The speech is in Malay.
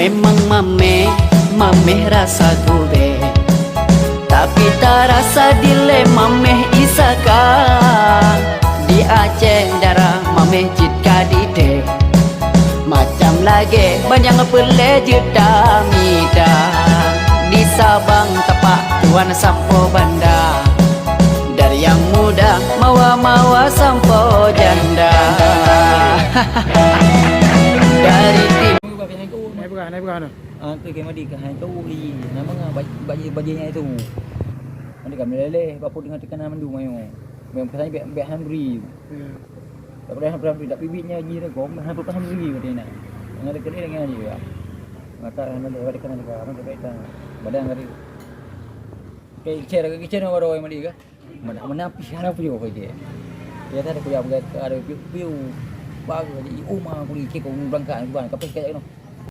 Memang mameh rasa gube, tapi tak rasa dile mameh isaka. Di Aceh darah mameh jika dide, macam lagi banyak pele juta mida. Di Sabang tapak tuan sampo banda, dari yang muda mawa sampo janda. Dari tim Naik bukan tu kema di kahai tu li nama bajinya itu nanti kami leleh bapu dengan tekanan mandu mayo memang pasal be hamri tak boleh hamri tak bibitnya ji dah gom hamri pas hamri katanya dengan dekat ni dengan je maka hendak ada dekat ni kan tak kaitan badan hari kecil baru yang mali ke mana api yo ke ya tak ada kuya ada piu bagus di rumah kulit ke kau berangkat bukan kapal kayak no